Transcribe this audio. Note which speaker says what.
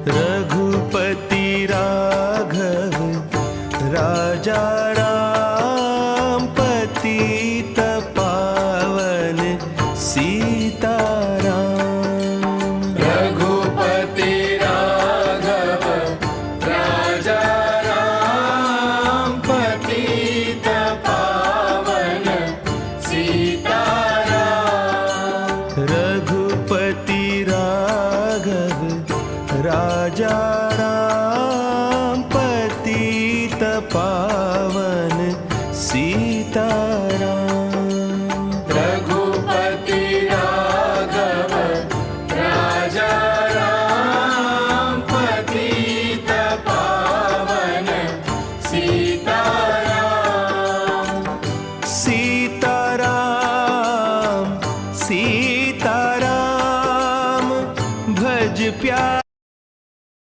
Speaker 1: रघुपति राघव राजा राम, पतित पावन सीताराम।
Speaker 2: रघुपति राघव राजा राम, पतित पावन सीताराम।
Speaker 1: रघुपति राघव राजा राम, पतित पावन